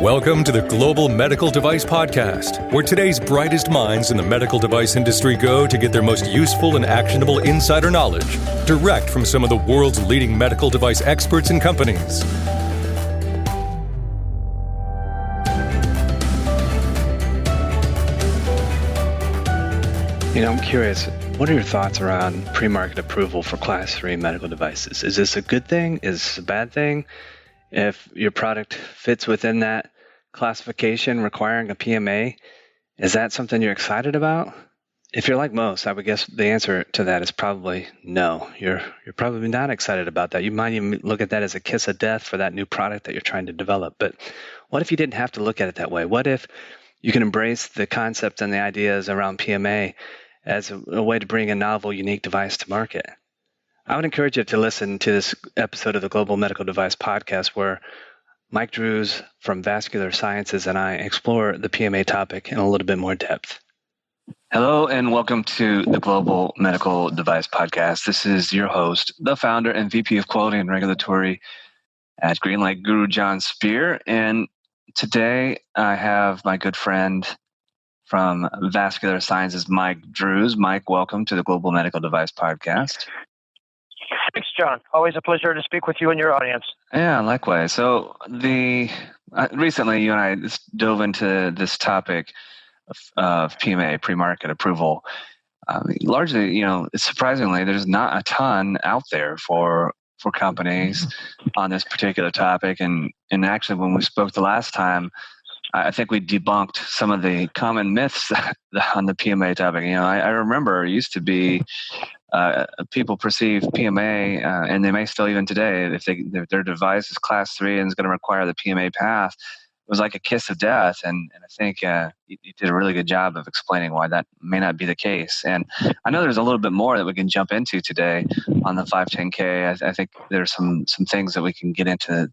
Welcome to the Global Medical Device Podcast, where today's brightest minds in the medical device industry go to get their most useful and actionable insider knowledge direct from some of the world's leading medical device experts and companies. I'm curious, what are your thoughts around pre-market approval for Class 3 medical devices? Is this a good thing? Is this a bad thing? If your product fits within that classification requiring a PMA, is that something you're excited about? If you're like most, I would guess the answer to that is probably no. You're probably not excited about that. You might even look at that as a kiss of death for that new product that you're trying to develop. But what if you didn't have to look at it that way? What if you can embrace the concept and the ideas around PMA as a way to bring a novel, unique device to market? I would encourage you to listen to this episode of the Global Medical Device Podcast, where Mike Drues from Vascular Sciences and I explore the PMA topic in a little bit more depth. Hello, and welcome to the Global Medical Device Podcast. This is your host, the founder and VP of Quality and Regulatory at Greenlight Guru, John Spear. And today I have my good friend from Vascular Sciences, Mike Drues. Mike, welcome to the Global Medical Device Podcast. Thanks, John. Always a pleasure to speak with you and your audience. Yeah, likewise. So recently you and I dove into this topic of PMA, pre-market approval. Largely, surprisingly, there's not a ton out there for companies on this particular topic. And actually, when we spoke the last time, I think we debunked some of the common myths on the PMA topic. I remember it used to be people perceive PMA, and they may still even today, if their device is Class 3 and is going to require the PMA path, it was like a kiss of death. And I think you did a really good job of explaining why that may not be the case. And I know there's a little bit more that we can jump into today on the 510K. I think there's some things that we can get into,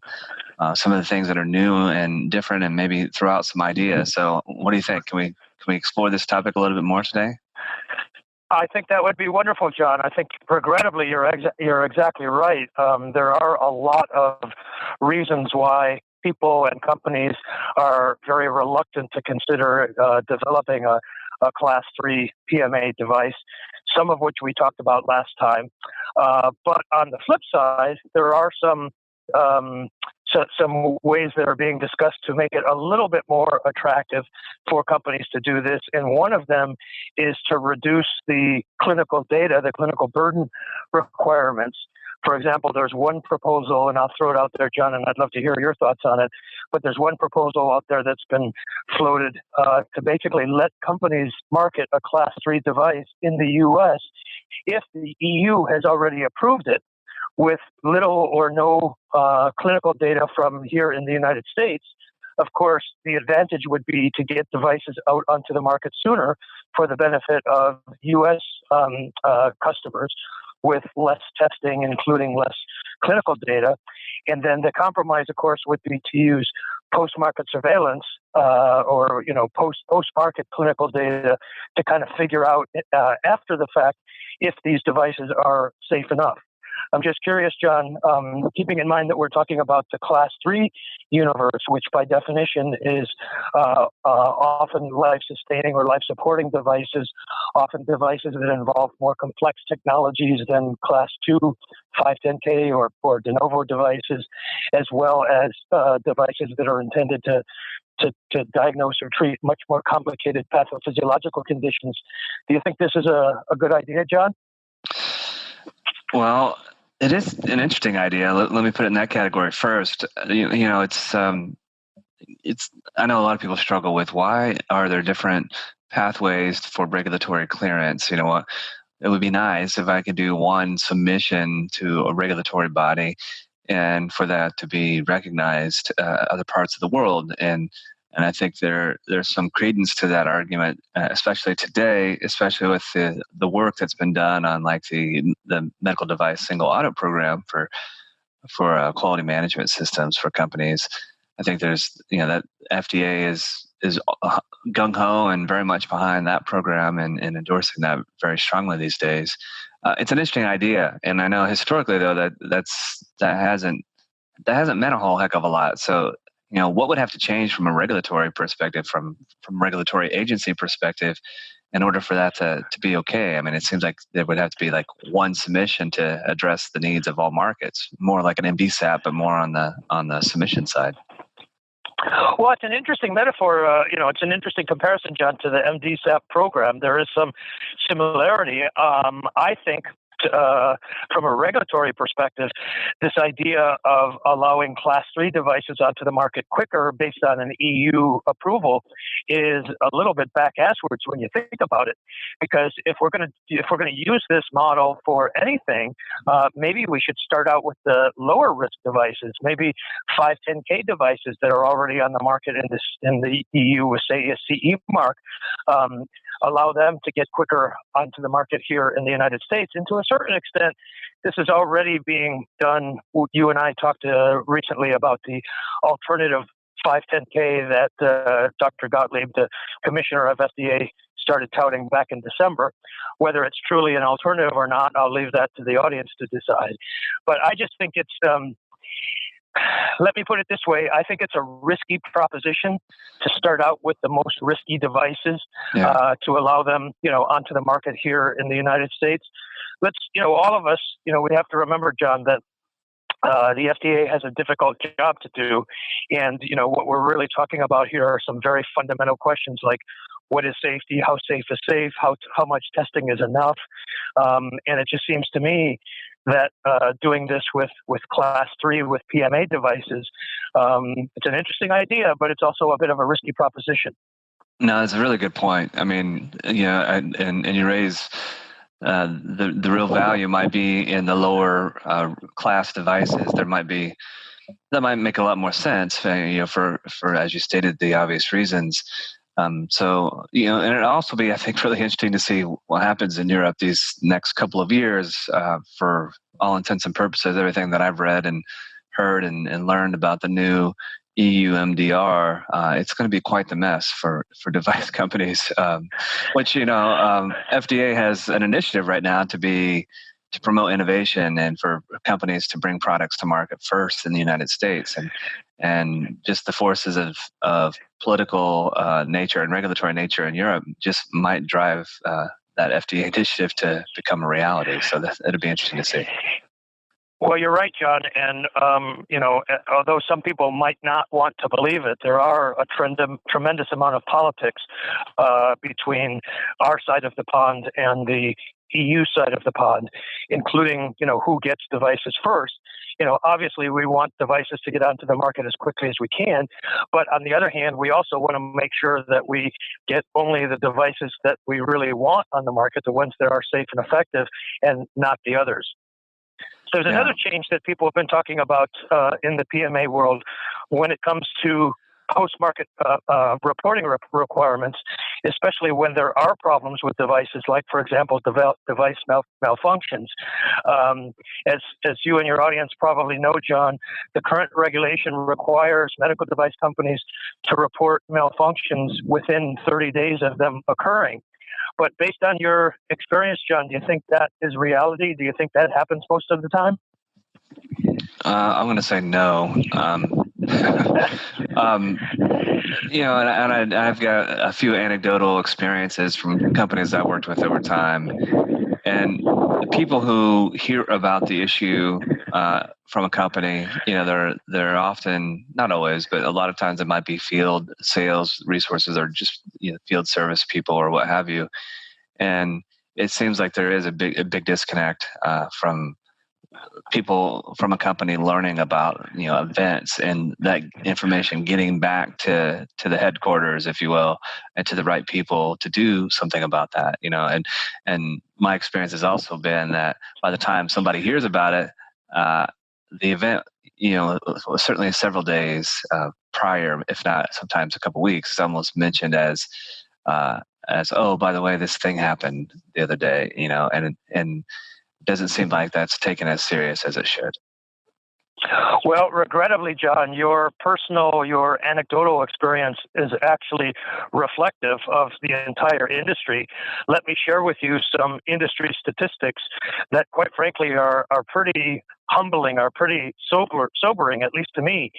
some of the things that are new and different, and maybe throw out some ideas. So what do you think? Can we explore this topic a little bit more today? I think that would be wonderful, John. I think, regrettably, you're exactly right. There are a lot of reasons why people and companies are very reluctant to consider developing a Class 3 PMA device, some of which we talked about last time. But on the flip side, there are some ways that are being discussed to make it a little bit more attractive for companies to do this. And one of them is to reduce the clinical data, the clinical burden requirements. For example, there's one proposal, and I'll throw it out there, John, and I'd love to hear your thoughts on it. But there's one proposal out there that's been floated to basically let companies market a Class 3 device in the U.S. if the EU has already approved it, with little or no clinical data from here in the United States. Of course, the advantage would be to get devices out onto the market sooner for the benefit of U.S. Customers with less testing, including less clinical data. And then the compromise, of course, would be to use post-market surveillance or post-market clinical data to kind of figure out after the fact if these devices are safe enough. I'm just curious, John, keeping in mind that we're talking about the Class 3 universe, which by definition is often life-sustaining or life-supporting devices, often devices that involve more complex technologies than Class 2, 510K, or de novo devices, as well as devices that are intended to diagnose or treat much more complicated pathophysiological conditions. Do you think this is a good idea, John? Well, it is an interesting idea. Let me put it in that category first. It's I know a lot of people struggle with why are there different pathways for regulatory clearance. It would be nice if I could do one submission to a regulatory body and for that to be recognized other parts of the world. And I think there's some credence to that argument, especially today, especially with the work that's been done on like the medical device single audit program for quality management systems for companies. I think there's that FDA is gung ho and very much behind that program and endorsing that very strongly these days. It's an interesting idea, and I know historically though that hasn't meant a whole heck of a lot. So what would have to change from a regulatory perspective, from regulatory agency perspective, in order for that to be okay? I mean, it seems like there would have to be like one submission to address the needs of all markets, more like an MDSAP, but more on the submission side. Well, it's an interesting metaphor. It's an interesting comparison, John, to the MDSAP program. There is some similarity. I think from a regulatory perspective, this idea of allowing Class 3 devices onto the market quicker based on an EU approval is a little bit back-asswards when you think about it. Because if we're going to use this model for anything, maybe we should start out with the lower risk devices, maybe 510K devices that are already on the market in the EU with, say, a CE mark. Allow them to get quicker onto the market here in the United States. And to a certain extent, this is already being done. You and I talked recently about the alternative 510K that Dr. Gottlieb, the commissioner of FDA, started touting back in December. Whether it's truly an alternative or not, I'll leave that to the audience to decide. But I just think it's... let me put it this way. I think it's a risky proposition to start out with the most risky devices to allow them, onto the market here in the United States. Let's, all of us, we have to remember, John, that the FDA has a difficult job to do. And, what we're really talking about here are some very fundamental questions like, what is safety? How safe is safe? How much testing is enough? And it just seems to me that doing this with Class 3 with PMA devices, it's an interesting idea, but it's also a bit of a risky proposition. No, that's a really good point. I mean, and you raise the real value might be in the lower class devices. That might make a lot more sense, for as you stated, the obvious reasons. So, and it'll also be, I think, really interesting to see what happens in Europe these next couple of years. For all intents and purposes, everything that I've read and heard and learned about the new EU MDR, it's going to be quite the mess for device companies, which, FDA has an initiative right now to promote innovation and for companies to bring products to market first in the United States. And just the forces of political nature and regulatory nature in Europe just might drive that FDA initiative to become a reality. So it'll be interesting to see. Well, you're right, John. And, although some people might not want to believe it, there are a tremendous amount of politics between our side of the pond and the EU side of the pond, including, who gets devices first. Obviously we want devices to get onto the market as quickly as we can. But on the other hand, we also want to make sure that we get only the devices that we really want on the market, the ones that are safe and effective, and not the others. There's another change that people have been talking about in the PMA world when it comes to post-market reporting requirements, especially when there are problems with devices, like, for example, device malfunctions. As you and your audience probably know, John, the current regulation requires medical device companies to report malfunctions within 30 days of them occurring. But based on your experience, John, do you think that is reality? Do you think that happens most of the time? I'm going to say no. And I've got a few anecdotal experiences from companies I worked with over time. And the people who hear about the issue from a company, they're often, not always, but a lot of times it might be field sales resources or just field service people or what have you. And it seems like there is a big disconnect from people from a company learning about events and that information getting back to the headquarters, if you will, and to the right people to do something about that. And my experience has also been that by the time somebody hears about it, the event, certainly several days prior, if not sometimes a couple of weeks, is almost mentioned as oh, by the way, this thing happened the other day, and it doesn't seem like that's taken as serious as it should. Well, regrettably, John, your anecdotal experience is actually reflective of the entire industry. Let me share with you some industry statistics that, quite frankly, are pretty humbling, are pretty sobering, at least to me.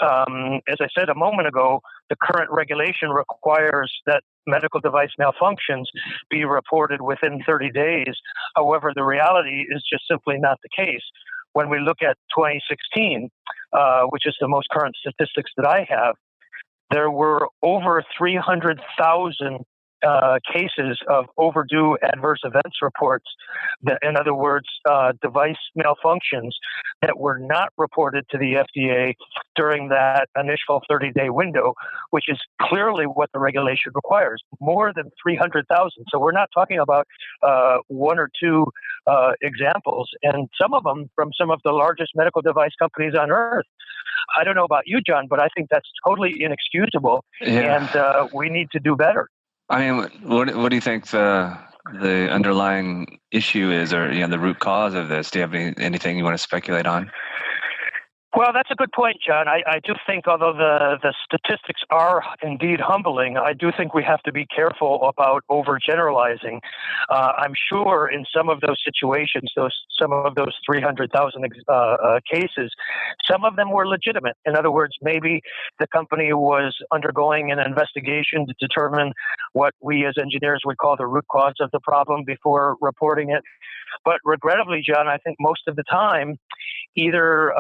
As I said a moment ago, the current regulation requires that medical device malfunctions be reported within 30 days. However, the reality is just simply not the case. When we look at 2016, which is the most current statistics that I have, there were over 300,000 cases of overdue adverse events reports. In other words, device malfunctions that were not reported to the FDA during that initial 30-day window, which is clearly what the regulation requires, more than 300,000. So we're not talking about one or two examples, and some of them from some of the largest medical device companies on earth. I don't know about you, John, but I think that's totally inexcusable, and we need to do better. I mean, what do you think the underlying issue is, or the root cause of this? Do you have anything you want to speculate on? Well, that's a good point, John. I do think, although the statistics are indeed humbling, I do think we have to be careful about overgeneralizing. I'm sure in some of those situations, some of those 300,000 cases, some of them were legitimate. In other words, maybe the company was undergoing an investigation to determine what we as engineers would call the root cause of the problem before reporting it. But regrettably, John, I think most of the time, either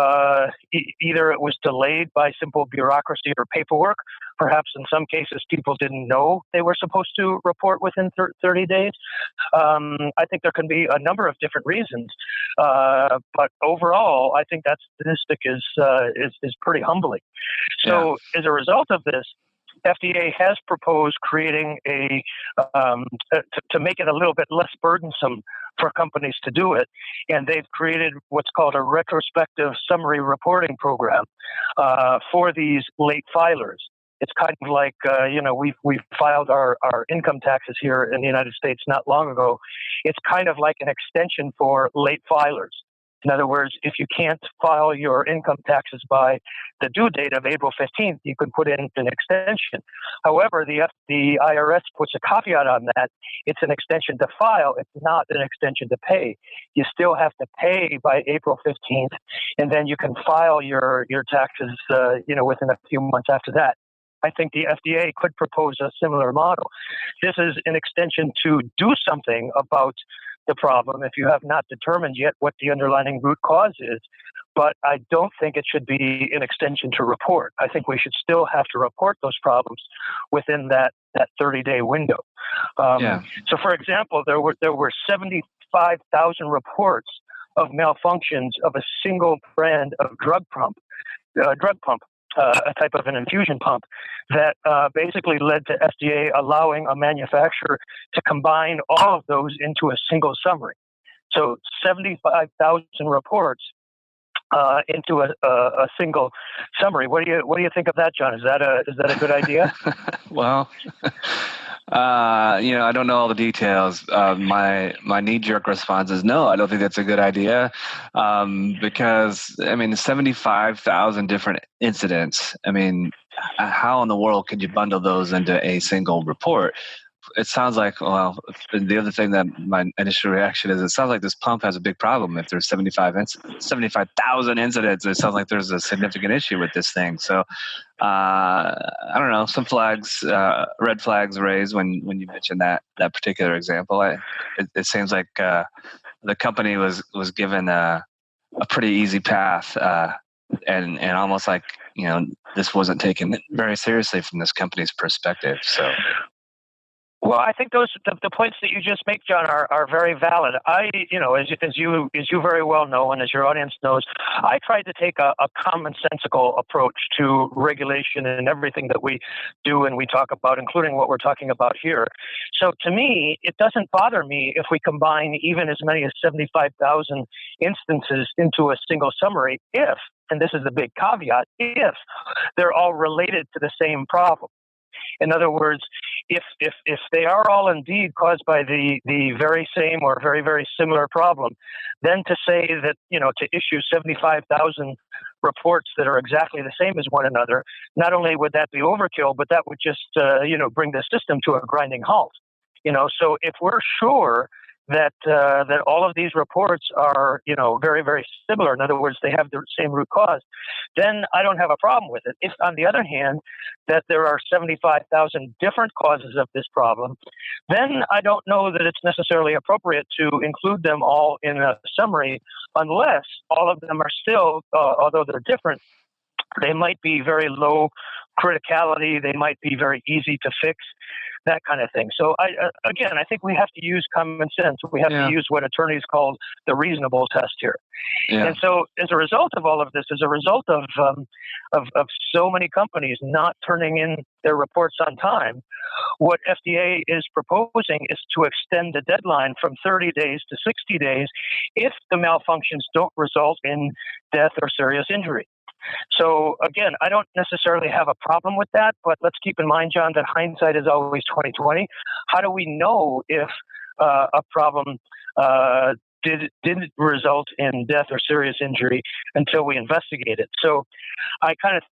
it was delayed by simple bureaucracy or paperwork. Perhaps in some cases, people didn't know they were supposed to report within 30 days. I think there can be a number of different reasons. But overall, I think that statistic is pretty humbling. So as a result of this, FDA has proposed creating to make it a little bit less burdensome for companies to do it, and they've created what's called a retrospective summary reporting program for these late filers. It's kind of like we've filed our income taxes here in the United States not long ago. It's kind of like an extension for late filers. In other words, if you can't file your income taxes by the due date of April 15th, you can put in an extension. However, the IRS puts a caveat on that. It's an extension to file. It's not an extension to pay. You still have to pay by April 15th, and then you can file your taxes, within a few months after that. I think the FDA could propose a similar model. This is an extension to do something about the problem if you have not determined yet what the underlying root cause is. But I don't think it should be an extension to report. I think we should still have to report those problems within that 30-day window. So, for example, there were 75,000 reports of malfunctions of a single brand of drug pump, a type of an infusion pump that basically led to FDA allowing a manufacturer to combine all of those into a single summary. So 75,000 reports into a single summary. What do you think of that, John? Is that a good idea? Well, I don't know all the details. My knee-jerk response is no. I don't think that's a good idea, because 75,000 different incidents. I mean, how in the world could you bundle those into a single report? It sounds like, the other thing that my initial reaction is, it sounds like this pump has a big problem. If there's 75,000 incidents, it sounds like there's a significant issue with this thing. So, I don't know, some red flags raised when you mentioned that particular example. It seems like the company was given a pretty easy path, and almost like, this wasn't taken very seriously from this company's perspective. So. Well, I think the points that you just make, John, are very valid. As you very well know, and as your audience knows, I try to take a commonsensical approach to regulation and everything that we do and we talk about, including what we're talking about here. So to me, it doesn't bother me if we combine even as many as 75,000 instances into a single summary if, and this is the big caveat, if they're all related to the same problem. In other words, if they are all indeed caused by the very same or very, very similar problem, then to say that, to issue 75,000 reports that are exactly the same as one another, not only would that be overkill, but that would just, bring the system to a grinding halt. So if we're sure that all of these reports are, very, very similar, in other words, they have the same root cause, then I don't have a problem with it. If, on the other hand, that there are 75,000 different causes of this problem, then I don't know that it's necessarily appropriate to include them all in a summary, unless all of them are still, although they're different, they might be very low criticality, they might be very easy to fix, that kind of thing. So I think we have to use common sense. We have to use what attorneys call the reasonable test here. Yeah. And so as a result of all of this, as a result of so many companies not turning in their reports on time, what FDA is proposing is to extend the deadline from 30 days to 60 days if the malfunctions don't result in death or serious injury. So again, I don't necessarily have a problem with that, but let's keep in mind, John, that hindsight is always 20/20. How do we know if a problem didn't result in death or serious injury until we investigate it? So I kind of,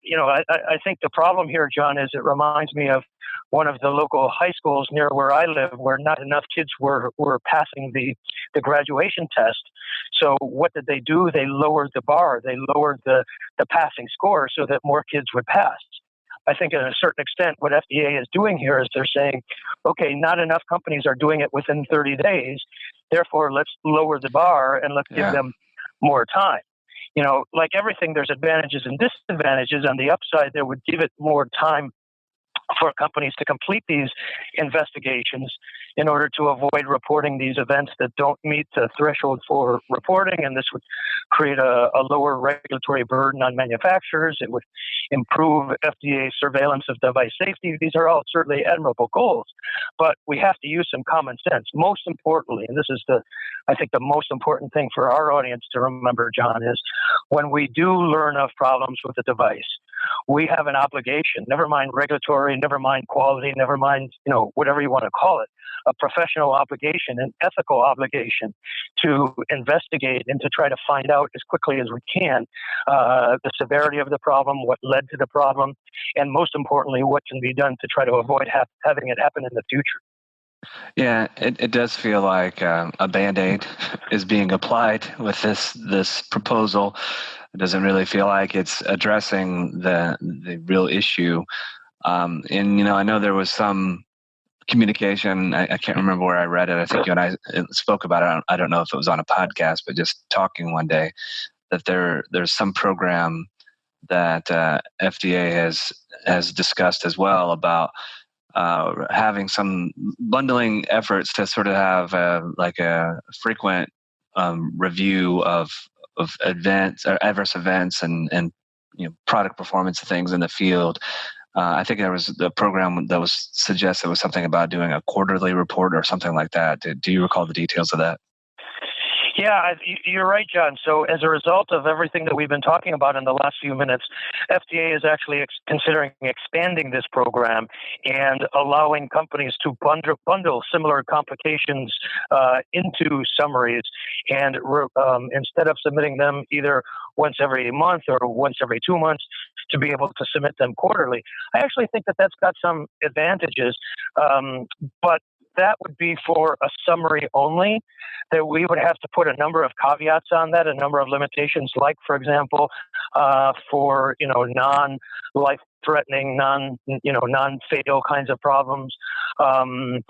I think the problem here, John, is it reminds me of one of the local high schools near where I live, where not enough kids were passing the graduation test. So what did they do? They lowered the bar. They lowered the passing score so that more kids would pass. I think to a certain extent what FDA is doing here is they're saying, okay, not enough companies are doing it within 30 days. Therefore, let's lower the bar and let's give them more time. Like everything, there's advantages and disadvantages. On the upside, there would give it more time for companies to complete these investigations in order to avoid reporting these events that don't meet the threshold for reporting. And this would create a lower regulatory burden on manufacturers. It would improve FDA surveillance of device safety. These are all certainly admirable goals, but we have to use some common sense. Most importantly, and this is I think the most important thing for our audience to remember, John, is when we do learn of problems with the device, we have an obligation, never mind regulatory, never mind quality, never mind, whatever you want to call it, a professional obligation, an ethical obligation to investigate and to try to find out as quickly as we can the severity of the problem, what led to the problem, and most importantly, what can be done to try to avoid having it happen in the future. Yeah, it does feel like a Band-Aid is being applied with this proposal. It doesn't really feel like it's addressing the real issue. And I know there was some communication. I can't remember where I read it. I think you and I spoke about it. I don't know if it was on a podcast, but just talking one day that there's some program that FDA has discussed as well about having some bundling efforts to sort of have a frequent review of events or adverse events and product performance things in the field. I think there was the program that was suggested was something about doing a quarterly report or something like that. Do you recall the details of that? Yeah, you're right, John. So as a result of everything that we've been talking about in the last few minutes, FDA is actually considering expanding this program and allowing companies to bundle similar complications into summaries. And instead of submitting them either once every month or once every 2 months, to be able to submit them quarterly. I actually think that that's got some advantages, but that would be for a summary only, that we would have to put a number of caveats on that, a number of limitations, like, for example, for, non-life-threatening, non-fatal kinds of problems. I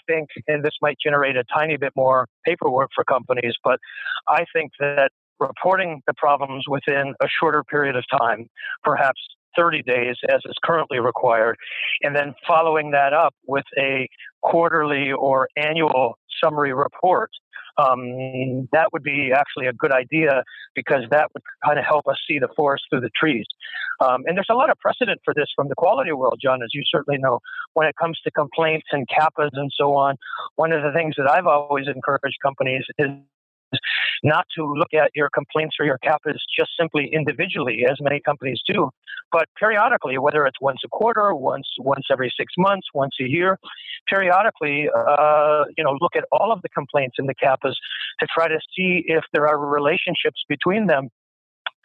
think, and this might generate a tiny bit more paperwork for companies, but I think that reporting the problems within a shorter period of time, perhaps 30 days as is currently required, and then following that up with a quarterly or annual summary report, that would be actually a good idea, because that would kind of help us see the forest through the trees. And there's a lot of precedent for this from the quality world, John, as you certainly know, when it comes to complaints and CAPAs and so on. One of the things that I've always encouraged companies is not to look at your complaints or your CAPAs just simply individually, as many companies do, but periodically, whether it's once a quarter, once every 6 months, once a year, periodically, look at all of the complaints in the CAPAs to try to see if there are relationships between them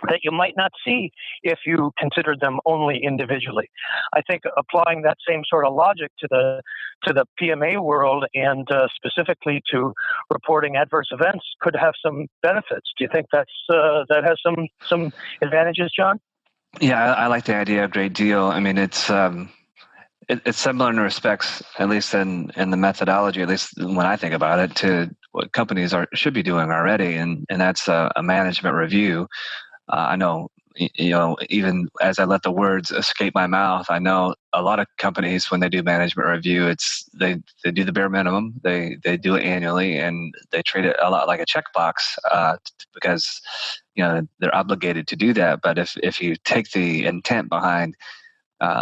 that you might not see if you considered them only individually. I think applying that same sort of logic to the PMA world and specifically to reporting adverse events could have some benefits. Do you think that has some advantages, John? Yeah, I like the idea a great deal. I mean, it's similar in respects, at least in the methodology, at least when I think about it, to what companies should be doing already, and that's a management review. I know, even as I let the words escape my mouth, I know a lot of companies, when they do management review, they do the bare minimum. They do it annually, and they treat it a lot like a checkbox because they're obligated to do that. But if you take the intent behind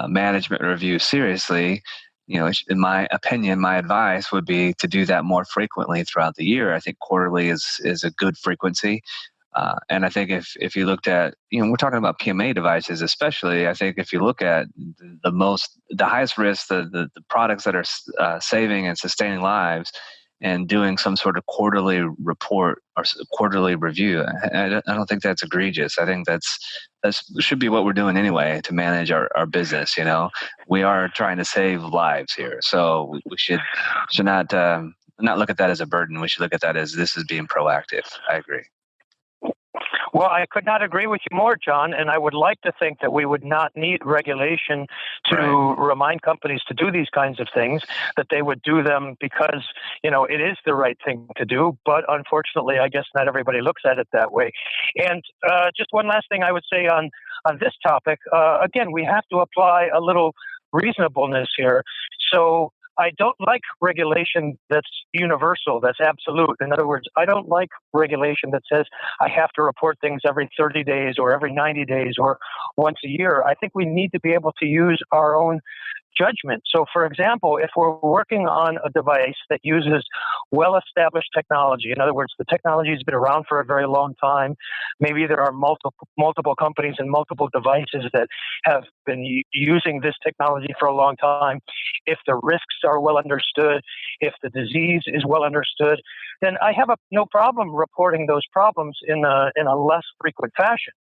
management review seriously, in my opinion, my advice would be to do that more frequently throughout the year. I think quarterly is a good frequency. And I think if you looked at, we're talking about PMA devices, especially, I think if you look at the highest risk, the products that are saving and sustaining lives, and doing some sort of quarterly report or quarterly review, I don't think that's egregious. I think that should be what we're doing anyway to manage our business. We are trying to save lives here, so we should not look at that as a burden. We should look at that as this is being proactive. I agree. Well, I could not agree with you more, John, and I would like to think that we would not need regulation to remind companies to do these kinds of things, that they would do them because, it is the right thing to do. But unfortunately, I guess not everybody looks at it that way. And just one last thing I would say on this topic, again, we have to apply a little reasonableness here. So I don't like regulation that's universal, that's absolute. In other words, I don't like regulation that says I have to report things every 30 days or every 90 days or once a year. I think we need to be able to use our own judgment. So, for example, if we're working on a device that uses well-established technology, in other words, the technology has been around for a very long time, maybe there are multiple companies and multiple devices that have been using this technology for a long time, if the risks are well understood, if the disease is well understood, then I have no problem reporting those problems in a less frequent fashion.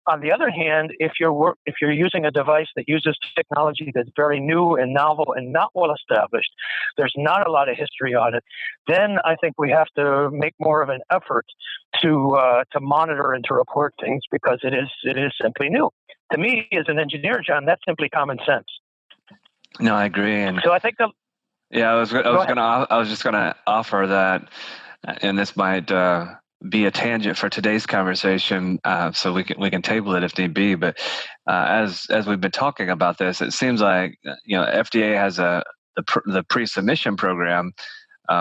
On the other hand, if you're using a device that uses technology that's very new and novel and not well established, there's not a lot of history on it, then I think we have to make more of an effort to monitor and to report things because it is simply new. To me, as an engineer, John, that's simply common sense. No, I agree. And so I think I was just gonna offer that, and this might be a tangent for today's conversation, so we can table it if need be. But as we've been talking about this, it seems like FDA has the pre-submission program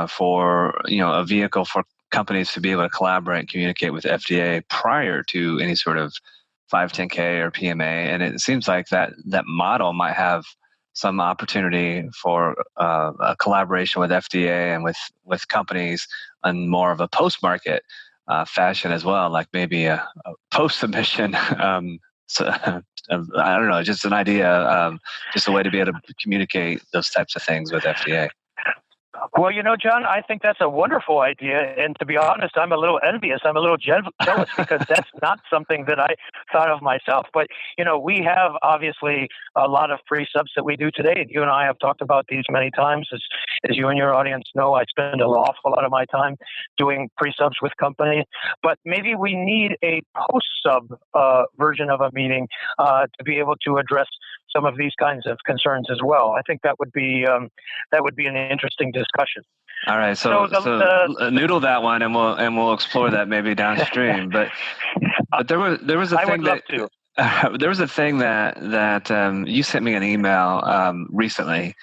for a vehicle for companies to be able to collaborate and communicate with FDA prior to any sort of 510K or PMA, and it seems like that model might have some opportunity for a collaboration with FDA and with companies on more of a post-market fashion as well, like maybe a post-submission. So, I don't know, just an idea, just a way to be able to communicate those types of things with FDA. Well, John, I think that's a wonderful idea. And to be honest, I'm a little envious. I'm a little jealous because that's not something that I thought of myself. But, we have obviously a lot of pre-subs that we do today. And you and I have talked about these many times. As you and your audience know, I spend an awful lot of my time doing pre-subs with companies. But maybe we need a post-sub version of a meeting to be able to address some of these kinds of concerns as well. I think that would be an interesting discussion. All right, so noodle that one, and we'll explore that maybe downstream. But there was a thing I would love to. There was a thing that you sent me an email recently,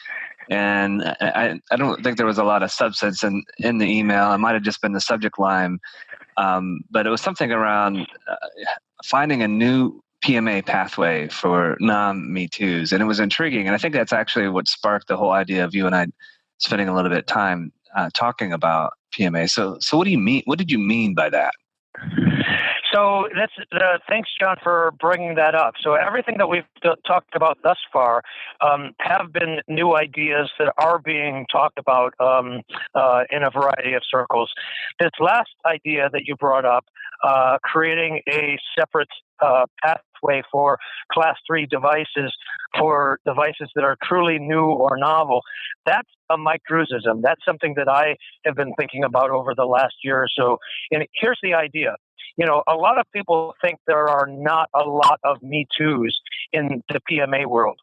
and I don't think there was a lot of substance in the email. It might have just been the subject line, but it was something around finding a new PMA pathway for non-Me Too's, and it was intriguing. And I think that's actually what sparked the whole idea of you and I spending a little bit of time talking about PMA. So what do you mean? What did you mean by that? So that's thanks, John, for bringing that up. So everything that we've talked about thus far have been new ideas that are being talked about in a variety of circles. This last idea that you brought up, creating a separate pathway for Class 3 devices for devices that are truly new or novel, that's a Mike Druesism. That's something that I have been thinking about over the last year or so. And here's the idea. A lot of people think there are not a lot of Me Too's in the PMA world.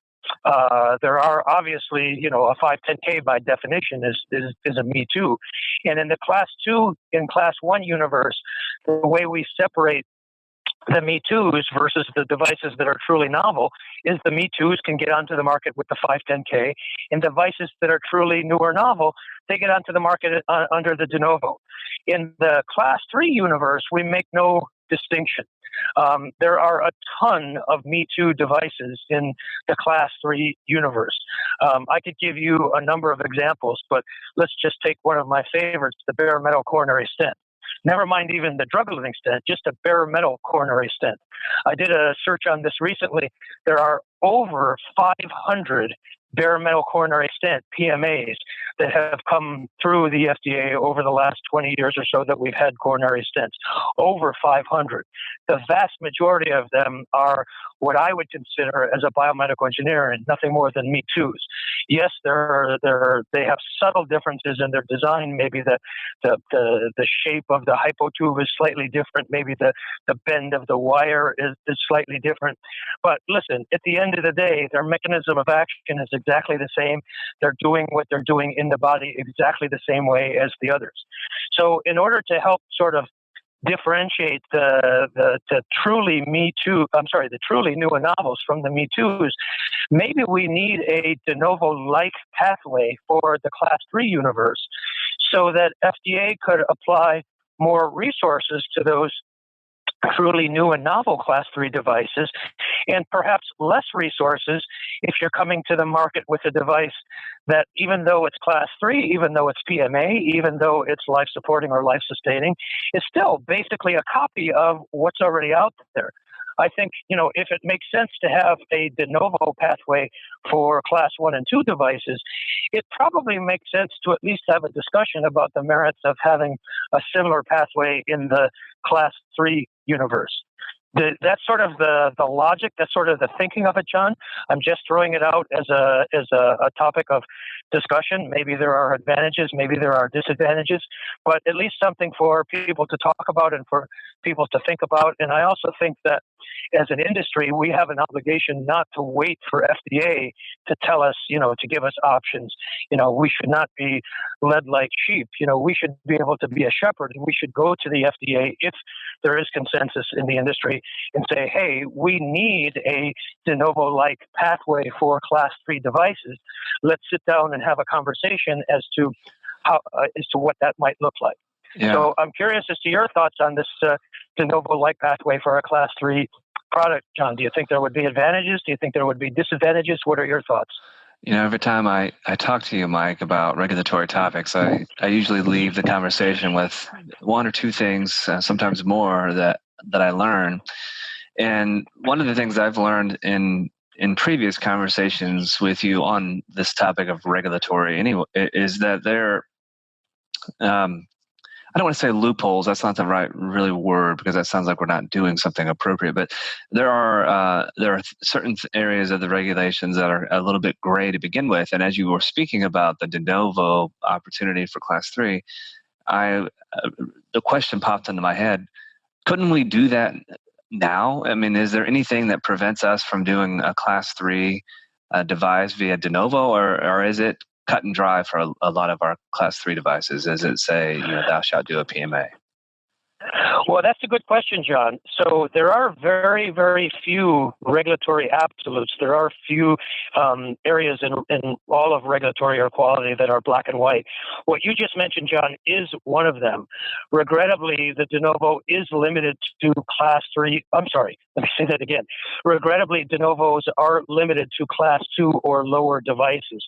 There are obviously, a 510K by definition is a Me Too. And in the Class 2 and Class 1 universe, the way we separate the Me Too's versus the devices that are truly novel is the Me Too's can get onto the market with the 510K, and devices that are truly new or novel, they get onto the market under the de novo. In the Class 3 universe, we make no distinction. There are a ton of Me Too devices in the Class 3 universe. I could give you a number of examples, but let's just take one of my favorites, the bare metal coronary stent. Never mind even the drug-eluting stent, just a bare metal coronary stent. I did a search on this recently. There are over 500 bare metal coronary stent, PMAs, that have come through the FDA over the last 20 years or so that we've had coronary stents. Over 500. The vast majority of them are what I would consider as a biomedical engineer and nothing more than Me Too's. Yes, they have subtle differences in their design. Maybe the shape of the hypotube is slightly different. Maybe the bend of the wire is slightly different. But listen, at the end of the day, their mechanism of action is exactly the same. They're doing what they're doing in the body exactly the same way as the others. So in order to help sort of differentiate the truly the truly new novels from the Me Too's, maybe we need a de novo-like pathway for the Class 3 universe so that FDA could apply more resources to those truly new and novel Class 3 devices, and perhaps less resources if you're coming to the market with a device that, even though it's Class 3, even though it's PMA, even though it's life-supporting or life-sustaining, is still basically a copy of what's already out there. I think, if it makes sense to have a de novo pathway for Class 1 and 2 devices, it probably makes sense to at least have a discussion about the merits of having a similar pathway in the Class 3 universe. That's sort of the logic. That's sort of the thinking of it, John. I'm just throwing it out as a topic of discussion. Maybe there are advantages, maybe there are disadvantages, but at least something for people to talk about and for people to think about. And I also think that as an industry, we have an obligation not to wait for FDA to tell us, to give us options. We should not be led like sheep. We should be able to be a shepherd, and we should go to the FDA if there is consensus in the industry and say, hey, we need a de novo-like pathway for Class 3 devices. Let's sit down and have a conversation as to what that might look like. Yeah. So I'm curious as to your thoughts on this de novo-like pathway for a Class 3 product, John. Do you think there would be advantages? Do you think there would be disadvantages? What are your thoughts? Every time I talk to you, Mike, about regulatory topics, I usually leave the conversation with one or two things, sometimes more, that I learn. And one of the things I've learned in previous conversations with you on this topic of regulatory anyway is that there I don't want to say loopholes. That's not the right really word, because that sounds like we're not doing something appropriate. But there are certain areas of the regulations that are a little bit gray to begin with. And as you were speaking about the de novo opportunity for Class 3, the question popped into my head: couldn't we do that now? I mean, is there anything that prevents us from doing a Class 3 device via de novo, or is it cut and dry for a lot of our Class 3 devices? Does it say, thou shalt do a PMA? Well, that's a good question, John. So there are very, very few regulatory absolutes. There are few areas in all of regulatory or quality that are black and white. What you just mentioned, John, is one of them. Regrettably, the de novo is limited to Class 3. I'm sorry, let me say that again. Regrettably, de novos are limited to Class 2 or lower devices.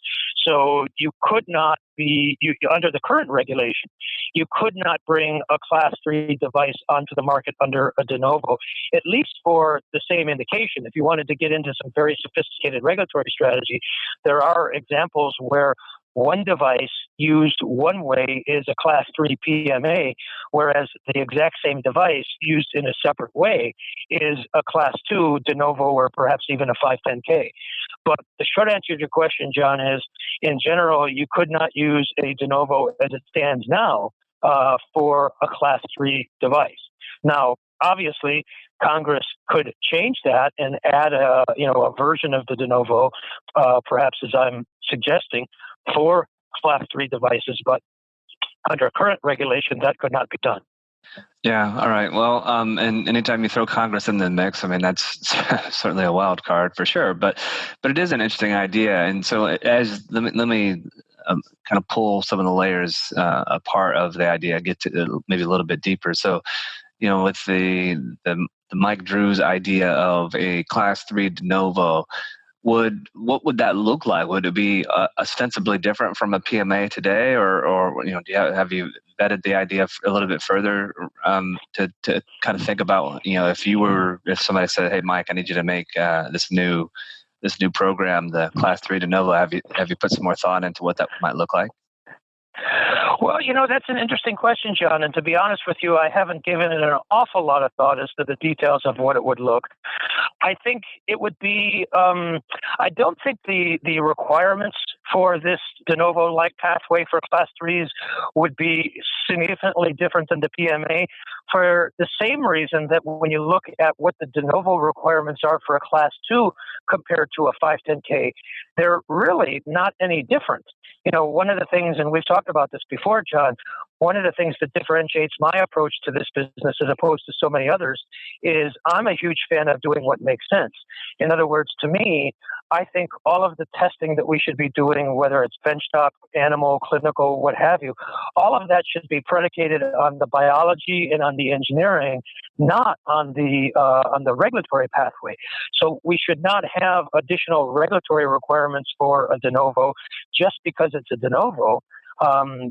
So you could not be, under the current regulation, you could not bring a Class 3 device onto the market under a de novo, at least for the same indication. If you wanted to get into some very sophisticated regulatory strategy, there are examples where one device used one way is a Class 3 PMA, whereas the exact same device used in a separate way is a Class 2 de novo or perhaps even a 510K. But the short answer to your question, John, is in general, you could not use a de novo as it stands now for a Class 3 device. Now, obviously, Congress could change that and add a version of the de novo, perhaps as I'm suggesting, for Class 3 devices, but under current regulation, that could not be done. Yeah. All right. Well, and anytime you throw Congress in the mix, I mean, that's certainly a wild card for sure. But it is an interesting idea. And so, let me kind of pull some of the layers apart of the idea, get to maybe a little bit deeper. So, with the Mike Drues idea of a Class 3 de novo, what would that look like? Would it be ostensibly different from a PMA today, or have you vetted the idea a little bit further to kind of think about if somebody said, "Hey, Mike, I need you to make this new program, the Class 3 de novo," have you put some more thought into what that might look like? Well, that's an interesting question, John. And to be honest with you, I haven't given it an awful lot of thought as to the details of what it would look. I think it would be, I don't think the requirements for this de novo-like pathway for Class 3s would be significantly different than the PMA for the same reason that when you look at what the de novo requirements are for a Class 2 compared to a 510K, they're really not any different. One of the things, and we've talked about this before, John, one of the things that differentiates my approach to this business as opposed to so many others is I'm a huge fan of doing what makes sense. In other words, to me, I think all of the testing that we should be doing, whether it's benchtop, animal, clinical, what have you, all of that should be predicated on the biology and on the engineering, not on the regulatory pathway. So we should not have additional regulatory requirements for a de novo just because it's a de novo.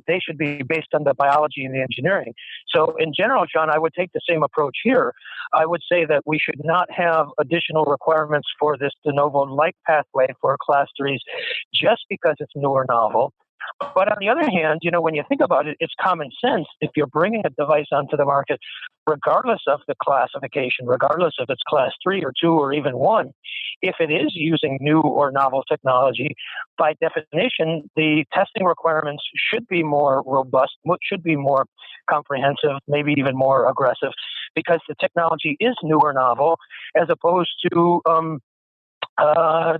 They should be based on the biology and the engineering. So in general, John, I would take the same approach here. I would say that we should not have additional requirements for this de novo-like pathway for Class 3s just because it's new or novel. But on the other hand, when you think about it, it's common sense. If you're bringing a device onto the market, regardless of the classification, regardless if it's Class 3 or 2 or even 1, if it is using new or novel technology, by definition, the testing requirements should be more robust, should be more comprehensive, maybe even more aggressive, because the technology is new or novel, as opposed to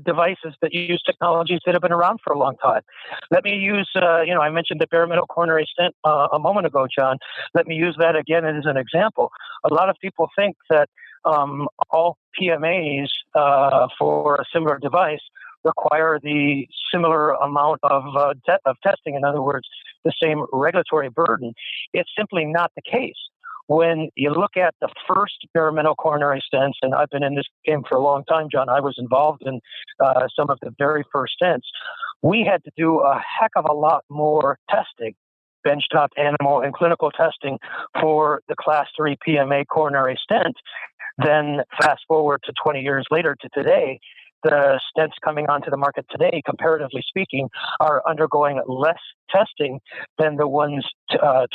devices that use technologies that have been around for a long time. Let me use, I mentioned the bare metal coronary stent a moment ago, John. Let me use that again as an example. A lot of people think that all PMAs for a similar device require the similar amount of testing. In other words, the same regulatory burden. It's simply not the case. When you look at the first bare metal coronary stents, and I've been in this game for a long time, John, I was involved in some of the very first stents, we had to do a heck of a lot more testing, benchtop, animal, and clinical testing for the Class 3 PMA coronary stent. Then fast forward to 20 years later to today, the stents coming onto the market today, comparatively speaking, are undergoing less testing than the ones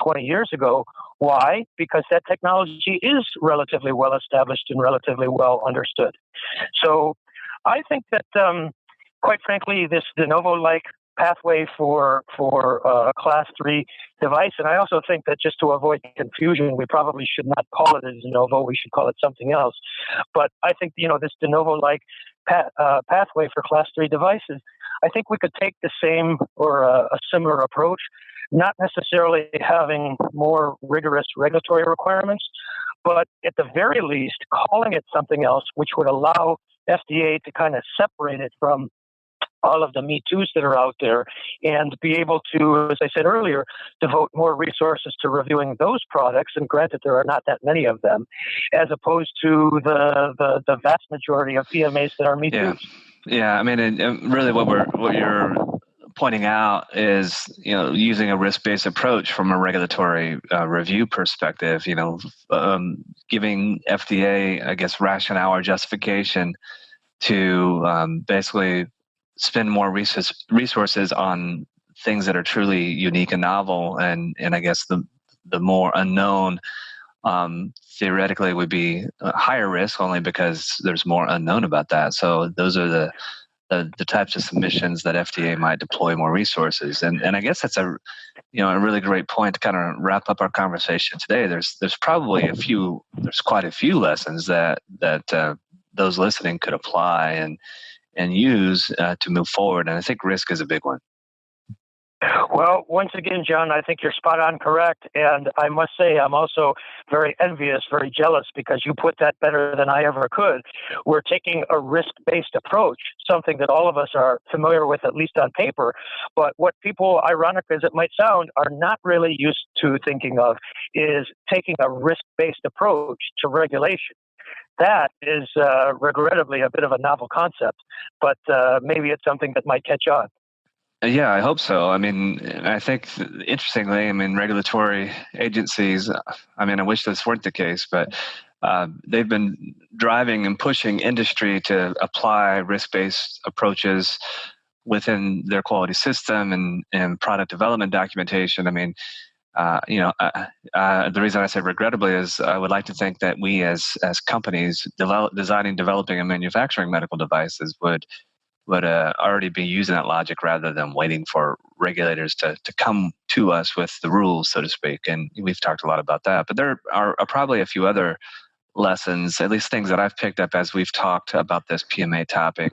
20 years ago. Why? Because that technology is relatively well established and relatively well understood. So I think that, quite frankly, this de novo-like pathway for a Class 3 device, and I also think that just to avoid confusion, we probably should not call it a de novo, we should call it something else. But I think, this de novo-like pathway for Class 3 devices, I think we could take the same or a similar approach, not necessarily having more rigorous regulatory requirements, but at the very least, calling it something else, which would allow FDA to kind of separate it from all of the Me Too's that are out there and be able to, as I said earlier, devote more resources to reviewing those products. And granted, there are not that many of them, as opposed to the vast majority of PMAs that are Me Too's. Yeah. I mean, and really what you're pointing out is, using a risk-based approach from a regulatory review perspective, giving FDA, I guess, rationale or justification to basically spend more resources on things that are truly unique and novel, and I guess the more unknown theoretically would be higher risk, only because there's more unknown about that. So those are the types of submissions that FDA might deploy more resources. And I guess that's a really great point to kind of wrap up our conversation today. There's probably quite a few lessons that those listening could apply and use to move forward. And I think risk is a big one. Well, once again, John, I think you're spot on correct. And I must say, I'm also very envious, very jealous, because you put that better than I ever could. We're taking a risk-based approach, something that all of us are familiar with, at least on paper. But what people, ironic as it might sound, are not really used to thinking of is taking a risk-based approach to regulation. That is regrettably a bit of a novel concept, but maybe it's something that might catch on. Yeah, I hope so. I mean, I think, interestingly, regulatory agencies, I wish this weren't the case, but they've been driving and pushing industry to apply risk-based approaches within their quality system and product development documentation. The reason I say regrettably is I would like to think that we as companies designing, developing, and manufacturing medical devices would already be using that logic rather than waiting for regulators to come to us with the rules, so to speak. And we've talked a lot about that. But there are probably a few other lessons, at least things that I've picked up as we've talked about this PMA topic.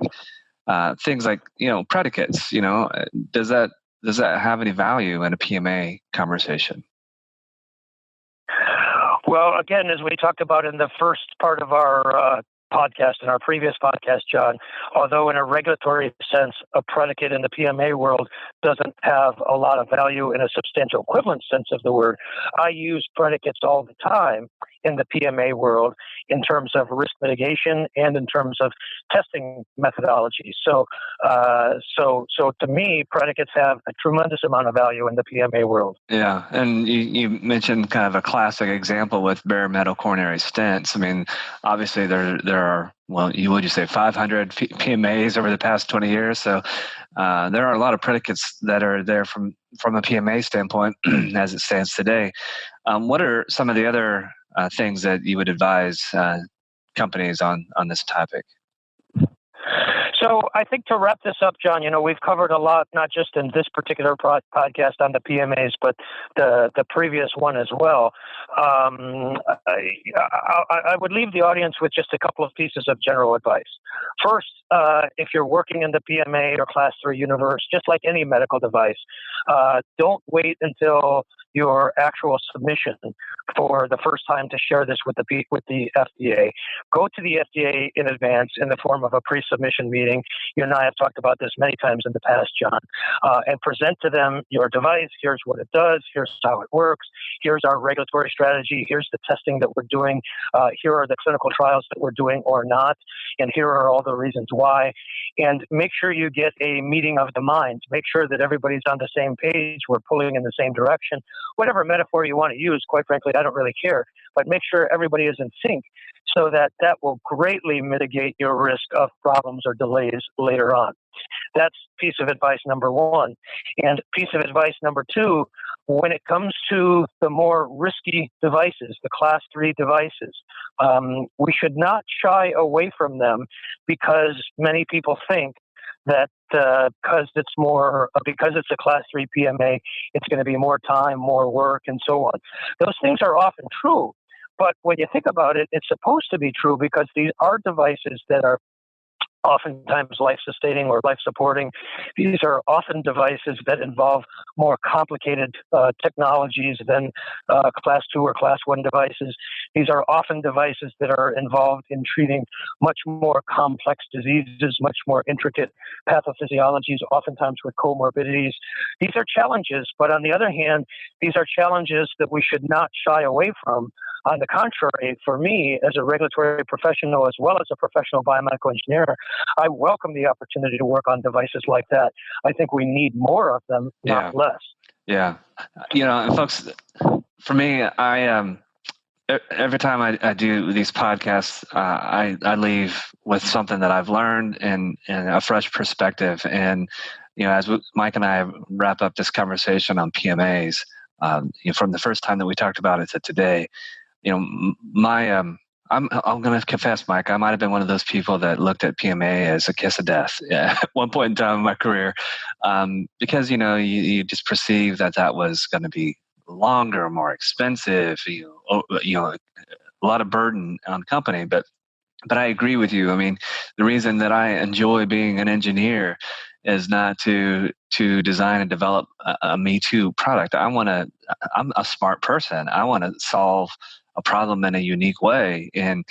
Things like, predicates, does that have any value in a PMA conversation? Well, again, as we talked about in the first part of our podcast, in our previous podcast, John, although in a regulatory sense, a predicate in the PMA world doesn't have a lot of value in a substantial equivalent sense of the word, I use predicates all the time in the PMA world in terms of risk mitigation and in terms of testing methodology. So to me, predicates have a tremendous amount of value in the PMA world. Yeah, and you mentioned kind of a classic example with bare metal coronary stents. Obviously there are, well, would you say 500 PMAs over the past 20 years? So there are a lot of predicates that are there from a PMA standpoint as it stands today. What are some of the other things that you would advise companies on this topic? So I think to wrap this up, John, we've covered a lot, not just in this particular podcast on the PMAs, but the previous one as well. I would leave the audience with just a couple of pieces of general advice. First, if you're working in the PMA or Class 3 universe, just like any medical device, don't wait until your actual submission for the first time to share this with the FDA. Go to the FDA in advance in the form of a pre-submission meeting. You and I have talked about this many times in the past, John, and present to them your device. Here's what it does. Here's how it works. Here's our regulatory strategy. Here's the testing that we're doing. Here are the clinical trials that we're doing or not. And here are all the reasons why. And make sure you get a meeting of the minds. Make sure that everybody's on the same page. We're pulling in the same direction. Whatever metaphor you want to use, quite frankly, I don't really care. But make sure everybody is in sync so that will greatly mitigate your risk of problems or delays later on. That's piece of advice number one. And piece of advice number two, when it comes to the more risky devices, the Class 3 devices, we should not shy away from them because many people think that because it's a Class 3 PMA, it's going to be more time, more work, and so on. Those things are often true. But when you think about it, it's supposed to be true because these are devices that are oftentimes life-sustaining or life-supporting. These are often devices that involve more complicated technologies than Class 2 or Class 1 devices. These are often devices that are involved in treating much more complex diseases, much more intricate pathophysiologies, oftentimes with comorbidities. These are challenges, but on the other hand, these are challenges that we should not shy away from. On the contrary, for me, as a regulatory professional as well as a professional biomedical engineer, I welcome the opportunity to work on devices like that. I think we need more of them, not less. Yeah. And folks, for me, every time I do these podcasts, I leave with something that I've learned and a fresh perspective. And, as Mike and I wrap up this conversation on PMAs, from the first time that we talked about it to today, I'm going to confess, Mike, I might have been one of those people that looked at PMA as a kiss of death at one point in time in my career, because you just perceive that was going to be longer, more expensive, a lot of burden on the company. But I agree with you. I mean, the reason that I enjoy being an engineer is not to design and develop a Me Too product. I'm a smart person. I want to solve a problem in a unique way. And,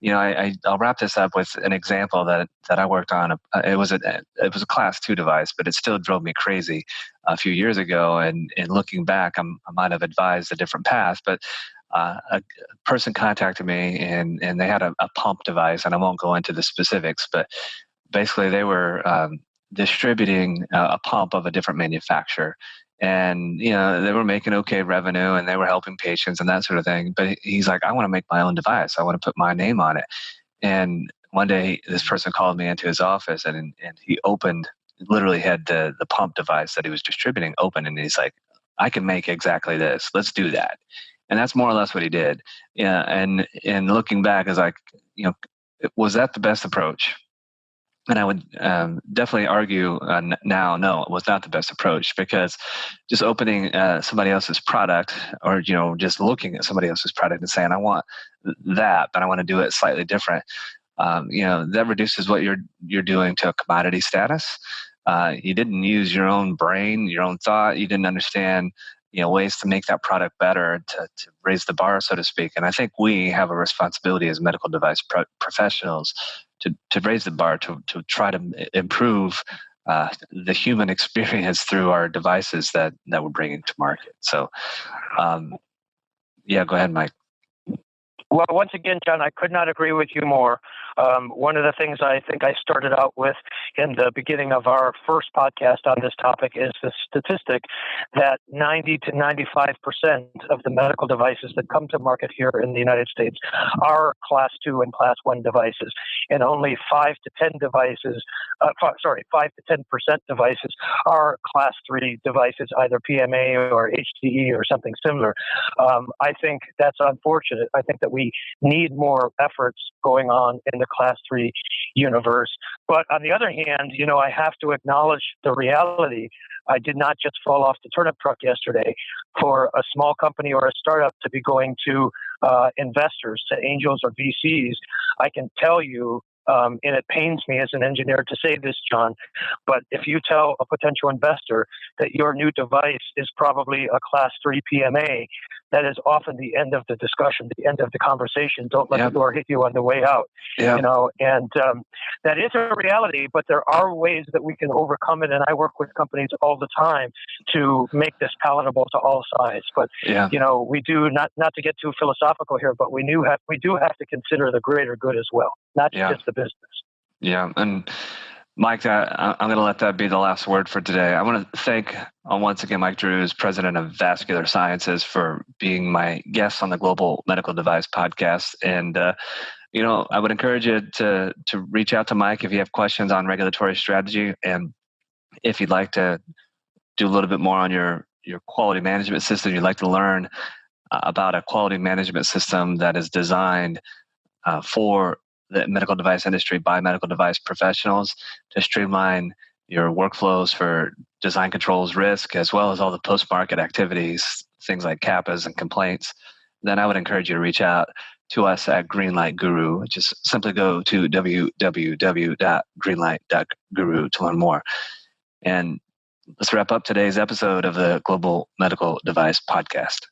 I'll wrap this up with an example that I worked on. It was a class 2 device, but it still drove me crazy a few years ago. And looking back, I might have advised a different path, but a person contacted me and they had a pump device, and I won't go into the specifics, but basically they were distributing a pump of a different manufacturer. And, they were making okay revenue and they were helping patients and that sort of thing. But he's like, I want to make my own device. I want to put my name on it. And one day this person called me into his office and he literally had the pump device that he was distributing open. And he's like, I can make exactly this. Let's do that. And that's more or less what he did. Yeah. And looking back is like, was that the best approach? And I would definitely argue now, no, it was not the best approach, because just opening somebody else's product or, just looking at somebody else's product and saying, I want that, but I want to do it slightly different. That reduces what you're doing to a commodity status. You didn't use your own brain, your own thought. You didn't understand, ways to make that product better, to raise the bar, so to speak. And I think we have a responsibility as medical device professionals to raise the bar, to try to improve the human experience through our devices that we're bringing to market. So, go ahead, Mike. Well, once again, John, I could not agree with you more. One of the things I think I started out with in the beginning of our first podcast on this topic is the statistic that 90 to 95% of the medical devices that come to market here in the United States are Class 2 and Class 1 devices, and only 5 to 10 devices, 5 to 10% devices are Class 3 devices, either PMA or HDE or something similar. I think that's unfortunate. I think that we need more efforts going on in the Class 3 universe. But on the other hand, I have to acknowledge the reality. I did not just fall off the turnip truck yesterday. For a small company or a startup to be going to investors, to angels or VCs, I can tell you, and it pains me as an engineer to say this, John, but if you tell a potential investor that your new device is probably a Class 3 PMA, that is often the end of the discussion, the end of the conversation. Don't let the door hit you on the way out. And that is a reality, but there are ways that we can overcome it. And I work with companies all the time to make this palatable to all sides. But, we do, not to get too philosophical here, but we do have to consider the greater good as well, not just the business. Yeah. And Mike, I'm going to let that be the last word for today. I want to thank once again Mike Drues, president of Vascular Sciences, for being my guest on the Global Medical Device Podcast. And I would encourage you to reach out to Mike if you have questions on regulatory strategy, and if you'd like to do a little bit more on your quality management system. You'd like to learn about a quality management system that is designed for the medical device industry by medical device professionals to streamline your workflows for design controls, risk, as well as all the post-market activities, things like CAPAs and complaints, then I would encourage you to reach out to us at Greenlight Guru. Just simply go to www.greenlight.guru to learn more. And let's wrap up today's episode of the Global Medical Device Podcast.